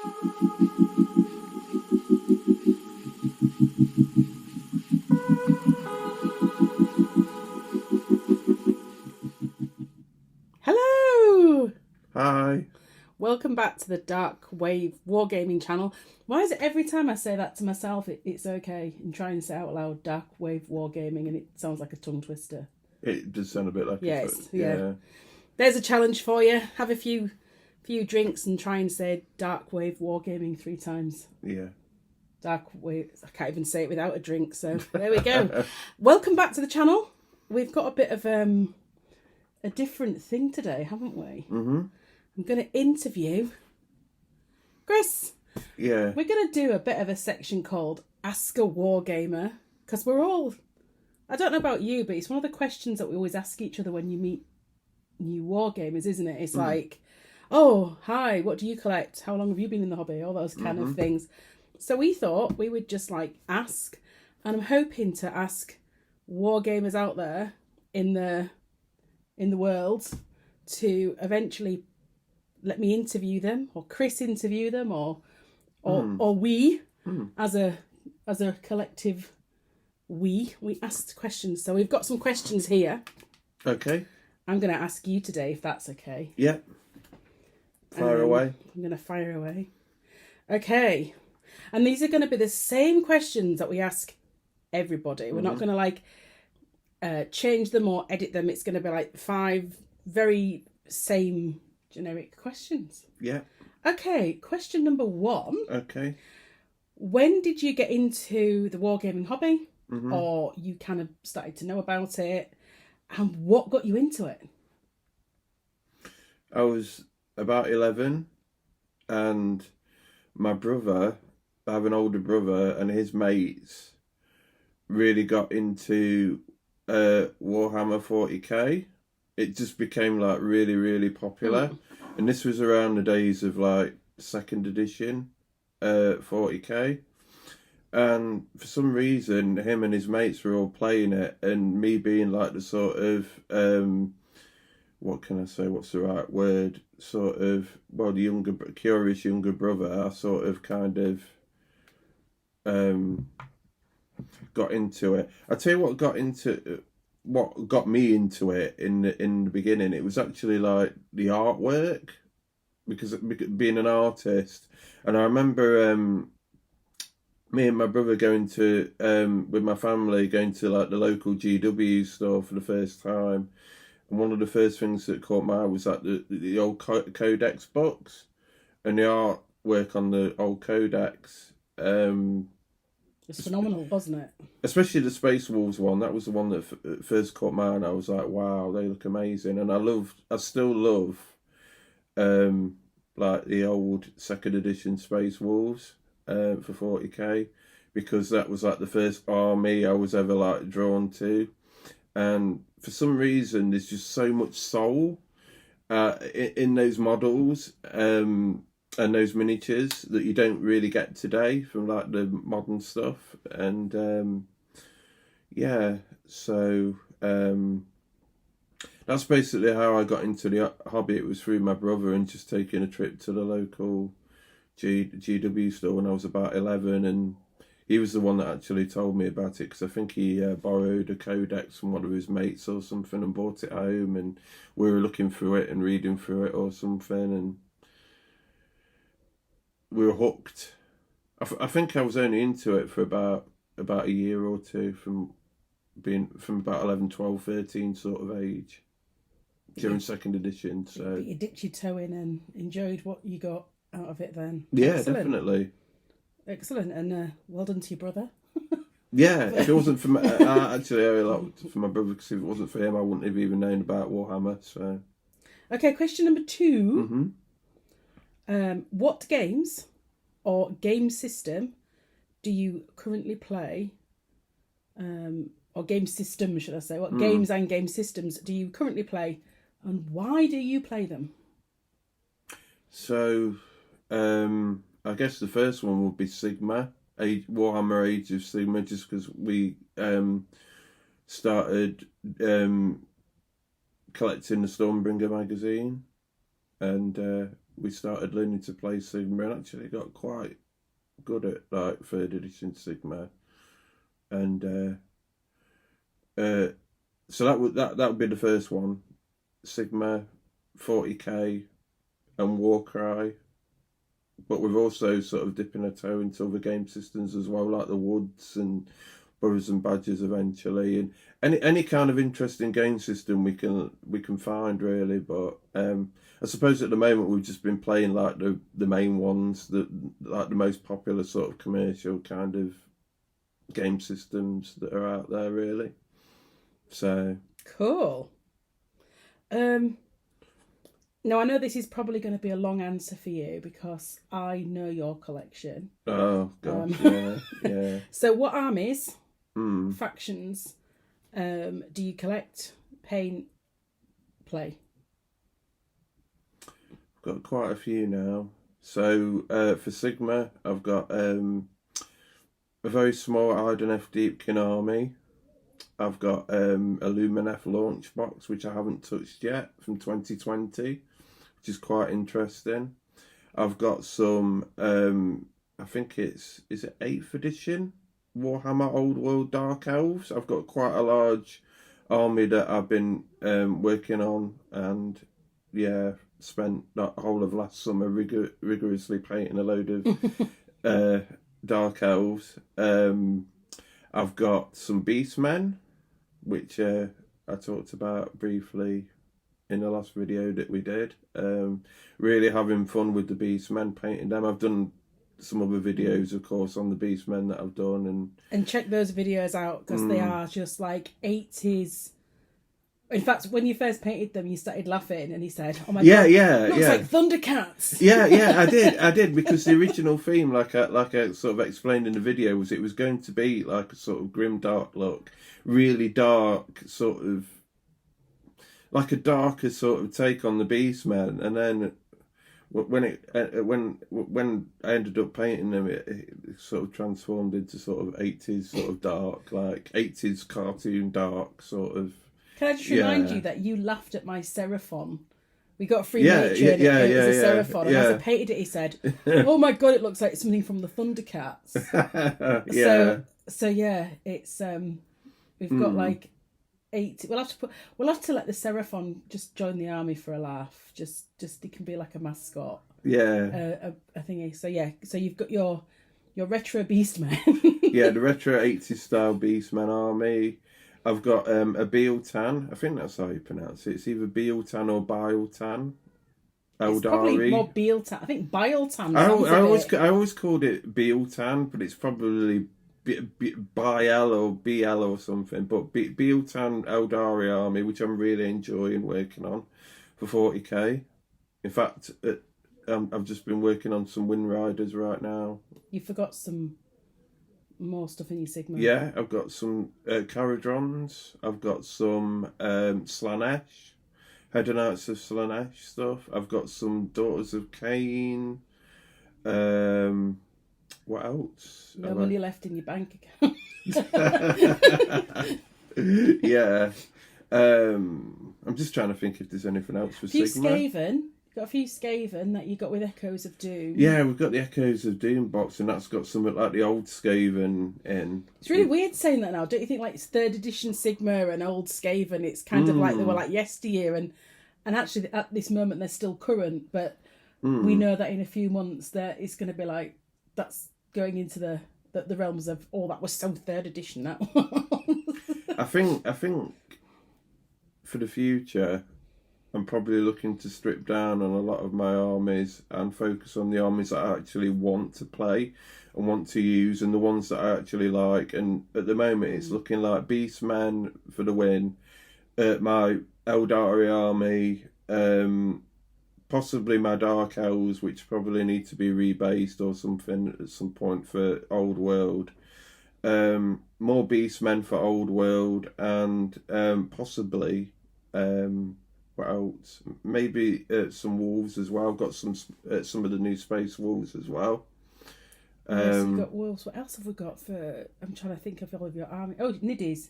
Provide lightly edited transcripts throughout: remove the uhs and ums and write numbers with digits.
Hello! Hi. Welcome back to the Darkwave Wargaming channel. Why is it every time I say that to myself, it's okay, and try and say out loud Darkwave Wargaming, and it sounds like a tongue twister? It does sound a bit like Yes, yeah. There's a challenge for you. Have a few drinks and try and say Darkwave Wargaming 3 times. Yeah. Darkwave. I can't even say it without a drink, so there we go. Welcome back to the channel. We've got a bit of a different thing today, haven't we? Mm-hmm. I'm going to interview Chris. Yeah. We're going to do a bit of a section called Ask a Wargamer, because we're all, I don't know about you, but it's one of the questions that we always ask each other when you meet new wargamers, isn't it? It's like, oh, hi, what do you collect? How long have you been in the hobby? All those kind of things. So we thought we would just like ask, and I'm hoping to ask wargamers out there in the world to eventually let me interview them, or Chris interview them, or we as a collective we asked questions. So we've got some questions here. Okay. I'm going to ask you today, if that's okay. Yeah. Fire away. I'm going to fire away. Okay. And these are going to be the same questions that we ask everybody. We're not going to like change them or edit them. It's going to be like 5 very same generic questions. Yeah. Okay, question number 1. Okay. When did you get into the wargaming hobby? Or you kind of started to know about it? And what got you into it? I was about 11, and my brother, I have an older brother, and his mates really got into Warhammer 40k. It just became like really, really popular. And this was around the days of like 2nd edition 40k. And for some reason, him and his mates were all playing it, and me being like the sort of, what can I say, what's the right word? Sort of, well, the curious younger brother, I sort of kind of got into it. I tell you what got me into it in the beginning. It was actually like the artwork, because being an artist, and I remember me and my brother going to with my family going to like the local GW store for the first time, and one of the first things that caught my eye was like the old codex books, and the artwork on the old codex. It's phenomenal, wasn't it? Especially the Space Wolves one. That was the one that first caught my eye, and I was like, wow, they look amazing. And I still love like the old 2nd edition Space Wolves for 40k, because that was like the first army I was ever like drawn to. And for some reason, there's just so much soul in those models and those miniatures that you don't really get today from like the modern stuff. And yeah, so that's basically how I got into the hobby. It was through my brother and just taking a trip to the local GW store when I was about 11, and he was the one that actually told me about it, because I think he borrowed a codex from one of his mates or something and brought it home, and we were looking through it and reading through it or something, and we were hooked. I think I was only into it for about a year or two, from about 11, 12, 13 sort of age, during 2nd edition. So you dipped your toe in and enjoyed what you got out of it then. Yeah, Excellent. definitely. Excellent, and well done to your brother. Yeah, if it wasn't for my, actually, I owe a lot for my brother, because if it wasn't for him, I wouldn't have even known about Warhammer. So, okay, question number 2. What games or game system do you currently play? Or game system, should I say? What games and game systems do you currently play, and why do you play them? So, I guess the first one would be Sigma, Warhammer Age of Sigma, just because we started collecting the Stormbringer magazine, and we started learning to play Sigma, and actually got quite good at like 3rd edition Sigma, and so that would be the first one, Sigma, 40k, and Warcry. But we've also sort of dipping a toe into other game systems as well, like the Woods and Brothers and Badgers eventually, and any kind of interesting game system we can find really. But I suppose at the moment we've just been playing like the main ones, like the most popular sort of commercial kind of game systems that are out there really. So cool. Now, I know this is probably going to be a long answer for you because I know your collection. Oh, gosh, yeah. So what armies, factions, do you collect, paint, play? I've got quite a few now. So for Sigma, I've got a very small Ardenef Deepkin army. I've got a Luminef launch box, which I haven't touched yet, from 2020. Which is quite interesting. I've got some, I think is it 8th edition Warhammer Old World Dark Elves. I've got quite a large army that I've been working on, and spent that whole of last summer rigorously painting a load of Dark Elves. I've got some Beastmen, which I talked about briefly in the last video that we did. Really having fun with the Beastmen, painting them. I've done some other videos, of course, on the Beastmen that I've done, and check those videos out because they are just like 80s. In fact, when you first painted them, you started laughing, and he said, "Oh my god, looks like Thundercats." Yeah, I did because the original theme, like I sort of explained in the video, was it was going to be like a sort of grim, dark look, really dark, sort of like a darker sort of take on the Beastmen, and then when I ended up painting them, it sort of transformed into sort of 80s sort of dark, like 80s cartoon dark sort of. Can I just remind you that you laughed at my Seraphon? We got a free miniature and it was a Seraphon, and as I painted it, he said, "Oh my god, it looks like something from the Thundercats." So yeah, it's we've got like 8. We'll have to let the Seraphon just join the army for a laugh. Just it can be like a mascot. Yeah. A thingy. So yeah. So you've got your retro Beastmen. Yeah, the retro 80s style Beastmen army. I've got a Bealtan. I think that's how you pronounce it. It's either Bealtan or Bialtan. It's probably more Bealtan. I think Bialtan. I always called it Bealtan, but it's probably Biel or BL or something. But Bealtan Eldari army, which I'm really enjoying working on for 40k. In fact, I've just been working on some Wind Riders right now. You forgot some more stuff in your Sigma. Yeah, I've got some Caradrons. I've got some Slanesh, Head Knights of Slanesh stuff. I've got some Daughters of Cain. What else? No money left in your bank account. Yeah. I'm just trying to think if there's anything else for Sigma. Skaven. Got a few Skaven that you got with Echoes of Doom. Yeah, we've got the Echoes of Doom box, and that's got something like the old Skaven in. It's really weird saying that now. Don't you think like it's 3rd edition Sigma and old Skaven? It's kind of like they were like yesteryear, and actually at this moment they're still current, but we know that in a few months that it's going to be like that's going into the realms of that was so 3rd edition now. I think for the future, I'm probably looking to strip down on a lot of my armies and focus on the armies that I actually want to play and want to use, and the ones that I actually like. And at the moment, it's looking like Beastmen for the win, my Eldari army, possibly my Dark Elves, which probably need to be rebased or something at some point for Old World. More Beastmen for Old World, and possibly what else? Maybe some wolves as well. I've got some of the new Space Wolves as well. Yes, we've got wolves. What else have we got for? I'm trying to think of all of your army. Oh, Niddies.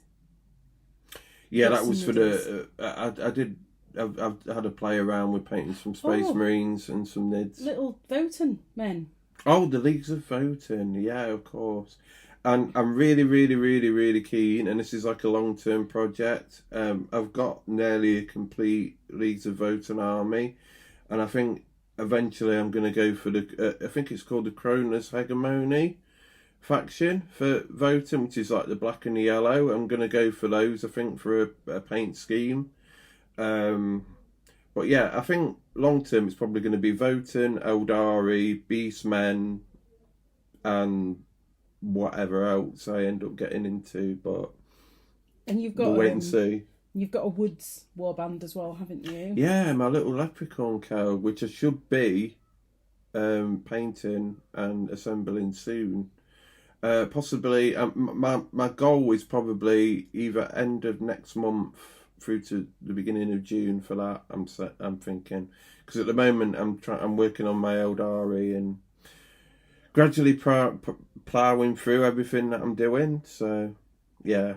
Yeah, that was for the. I did I've had a play around with painting some Space Marines and some NIDs. Little voting men. Oh, the Leagues of Voting, yeah, of course. And I'm really, really, really, really keen, and this is like a long-term project. I've got nearly a complete Leagues of Voting army, and I think eventually I'm going to go for I think it's called the Cronus Hegemony faction for voting, which is like the black and the yellow. I'm going to go for those, I think, for a paint scheme. But yeah, I think long term it's probably going to be voting, Eldari, Beastmen, and whatever else I end up getting into. But we'll wait and see. You've got a Woods warband as well, haven't you? Yeah, my little leprechaun cow, which I should be painting and assembling soon. Possibly, my goal is probably either end of next month through to the beginning of June for that. I'm thinking, because at the moment I'm working on my Eldari and gradually ploughing through everything that I'm doing. So yeah,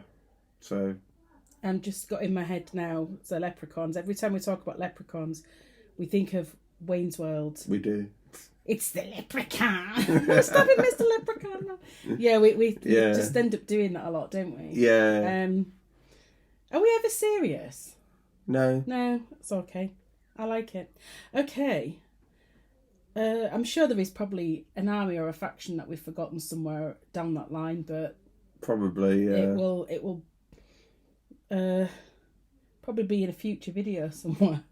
I'm just got in my head now. So leprechauns. Every time we talk about leprechauns, we think of Wayne's World. We do. It's the leprechaun. Stop it, Mr. Leprechaun. Yeah, we just end up doing that a lot, don't we? Yeah. Are we ever serious? No. No, it's okay. I like it. Okay. I'm sure there is probably an army or a faction that we've forgotten somewhere down that line, but probably, yeah. It will probably be in a future video somewhere.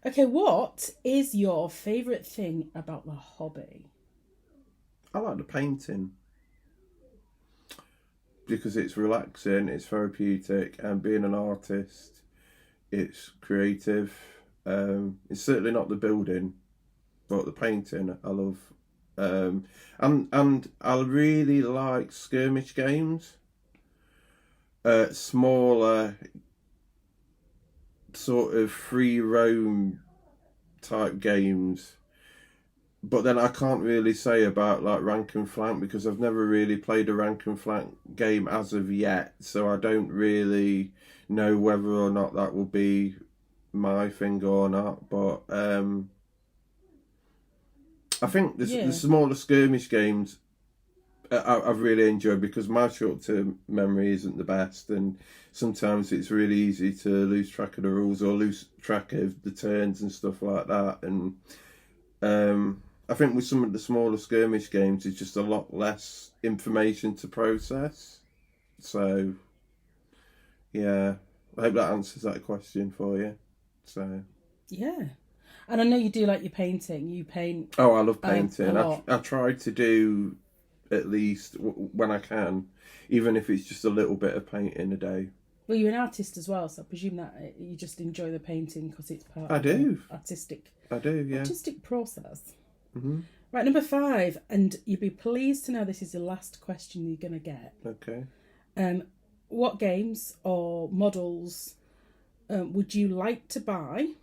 Okay, what is your favourite thing about the hobby? I like the painting. Because it's relaxing, it's therapeutic, and being an artist, it's creative. It's certainly not the building, but the painting I love. And I really like skirmish games. Smaller, sort of free roam type games. But then I can't really say about like rank and flank because I've never really played a rank and flank game as of yet, so I don't really know whether or not that will be my thing or not. But I think the smaller skirmish games I've really enjoyed because my short-term memory isn't the best, and sometimes it's really easy to lose track of the rules or lose track of the turns and stuff like that. And I think with some of the smaller skirmish games, it's just a lot less information to process. So, yeah, I hope that answers that question for you. So, yeah, and I know you do like your painting. You paint. Oh, I love painting. I try to do at least when I can, even if it's just a little bit of painting a day. Well, you're an artist as well, so I presume that you just enjoy the painting because it's part of the artistic process. Mm-hmm. Right, number 5, and you'd be pleased to know this is the last question you're going to get. Okay. What games or models would you like to buy?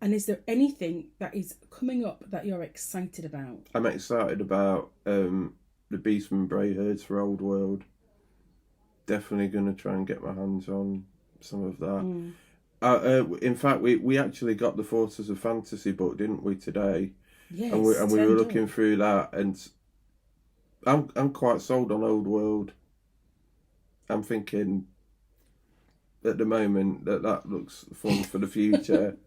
And is there anything that is coming up that you're excited about? I'm excited about the Beastmen Brayherds for Old World. Definitely going to try and get my hands on some of that. In fact, we actually got the Forces of Fantasy book, didn't we, today? Yes, and we were looking through that, and I'm quite sold on Old World. I'm thinking at the moment that looks fun for the future,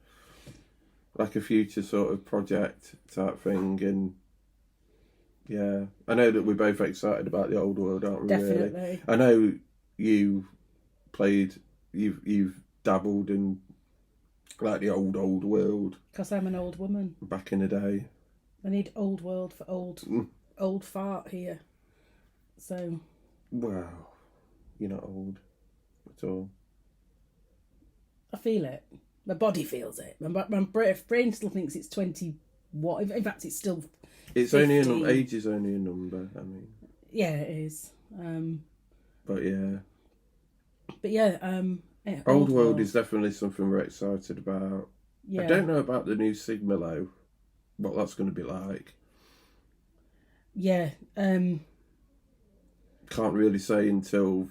like a future sort of project type thing. And yeah, I know that we're both excited about the Old World, aren't we? Definitely. Really? I know you've dabbled in like the old World. Because I'm an old woman. Back in the day. I need Old World for old fart here. So. Wow, you're not old at all. I feel it. My body feels it. My brain still thinks it's 20. What? In fact, it's still. It's 50. Only a number. Age is only a number. I mean. Yeah, it is. But yeah. Yeah, Old World is definitely something we're excited about. Yeah. I don't know about the new Sigma though. What that's going to be like. Yeah. Can't really say until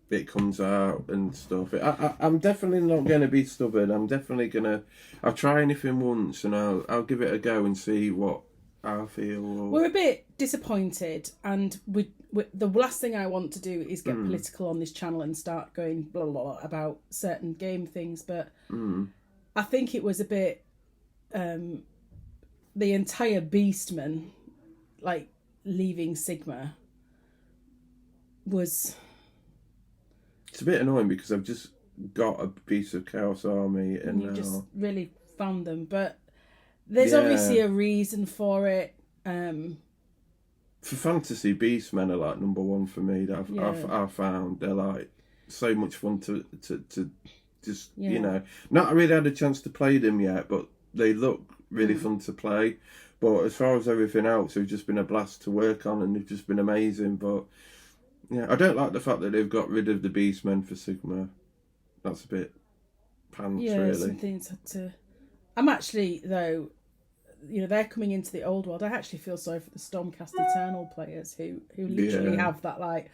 it comes out and stuff. I'm definitely not going to be stubborn. I'm definitely going to... I'll try anything once and I'll give it a go and see what I feel. We're a bit disappointed, and we the last thing I want to do is get political on this channel and start going blah, blah, blah about certain game things, but I think it was a bit... the entire Beastman, like, leaving Sigma was... It's a bit annoying because I've just got a piece of Chaos Army and you now... just really found them, but there's obviously a reason for it. For fantasy, Beastmen are like number one for me. That I've found they're like so much fun to just you know. Not really had a chance to play them yet, but they look really fun to play. But as far as everything else, they've just been a blast to work on, and they've just been amazing. But yeah, I don't like the fact that they've got rid of the Beastmen for Sigma. That's a bit pants, really. Some things had to... I'm actually, though, you know, they're coming into the old world. I actually feel sorry for the Stormcast Eternal players who literally have that, like,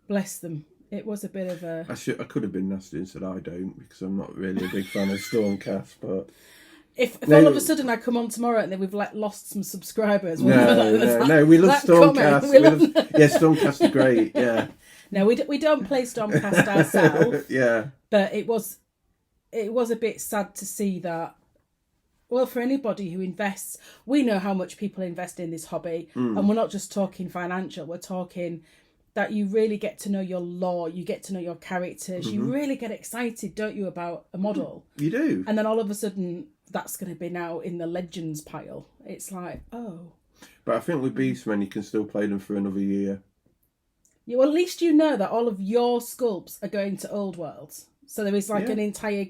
bless them. It was a bit of a... I could have been nasty and said I don't, because I'm not really a big fan of Stormcast, but... If all of a sudden I come on tomorrow and then we've lost some subscribers... No, we love Stormcast. Stormcast are great, yeah. No, we don't play Stormcast ourselves. Yeah. But it was a bit sad to see that. Well, for anybody who invests, we know how much people invest in this hobby, and we're not just talking financial. We're talking that you really get to know your lore, you get to know your characters, you really get excited, don't you, about a model? You do. And then all of a sudden, that's going to be now in the Legends pile. It's like, oh. But I think with Beastmen, you can still play them for another year. Yeah, well, at least you know that all of your sculpts are going to Old Worlds. So there is like an entire...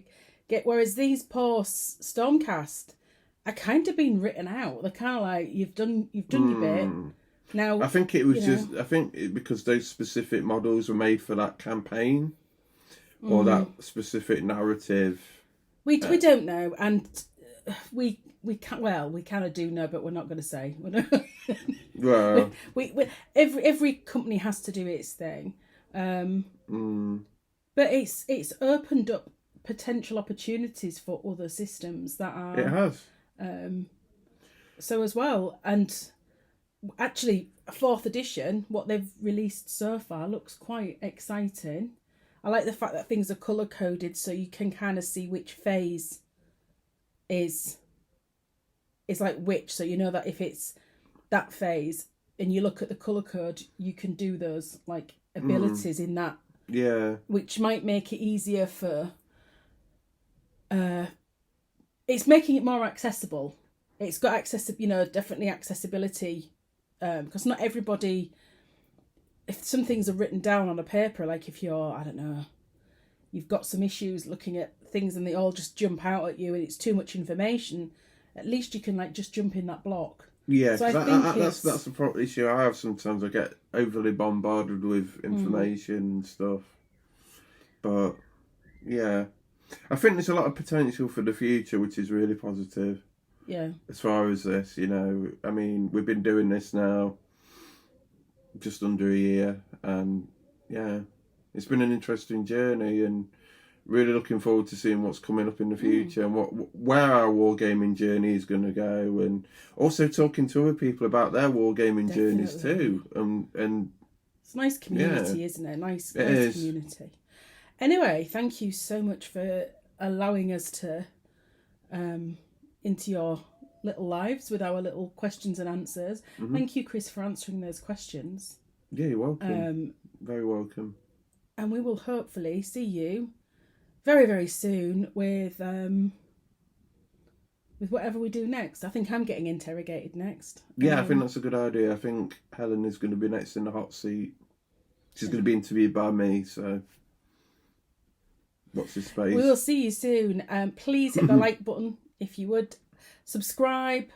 Whereas these poor Stormcast are kind of being written out. They're kind of like, you've done your bit. Now, I think it was because those specific models were made for that campaign or that specific narrative. We don't know, and we kind of do know, but we're not going to say. Well, every company has to do its thing, but it's opened up potential opportunities for other systems that are... It has. So as well, and actually, 4th edition, what they've released so far looks quite exciting. I like the fact that things are colour coded, so you can kind of see which phase is like which. So you know that if it's that phase, and you look at the colour code, you can do those like abilities in that. Yeah. Which might make it easier for... it's making it more accessible. It's got definitely accessibility, because not everybody... If some things are written down on a paper, like if you're, I don't know, you've got some issues looking at things and they all just jump out at you and it's too much information, at least you can like just jump in that block. Yeah, so that's the problem issue I have sometimes. I get overly bombarded with information and stuff. But, yeah. I think there's a lot of potential for the future, which is really positive. Yeah. As far as this, you know, I mean, we've been doing this now just under a year, and yeah, it's been an interesting journey, and really looking forward to seeing what's coming up in the future and where our wargaming journey is going to go, and also talking to other people about their wargaming journeys too. And it's a nice community, isn't it? Nice community. Anyway, thank you so much for allowing us to into your little lives with our little questions and answers. Thank you, Chris, for answering those questions. Yeah, you're welcome. Very welcome. And we will hopefully see you very, very soon with whatever we do next. I think I'm getting interrogated next. Yeah, I think that's a good idea. I think Helen is going to be next in the hot seat. She's going to be interviewed by me, so watch this space. We will see you soon. Please hit the like button if you would. Subscribe,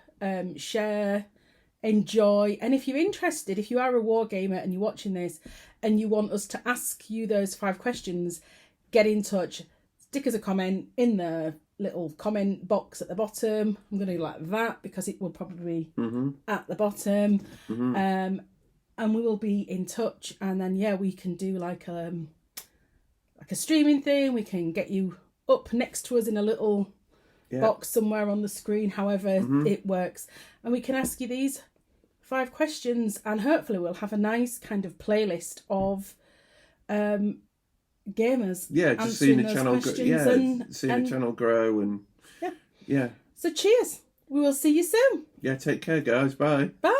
share, enjoy. And if you're interested, if you are a wargamer and you're watching this and you want us to ask you those 5 questions, get in touch. Stick us a comment in the little comment box at the bottom. I'm going to do like that because it will probably be at the bottom. And and we will be in touch. And then we can do like a streaming thing. We can get you up next to us in a little box somewhere on the screen, however it works, and we can ask you these 5 questions, and hopefully we'll have a nice kind of playlist of gamers. Yeah, just seeing the channel the channel grow, and So cheers. We will see you soon. Yeah, take care, guys. Bye. Bye.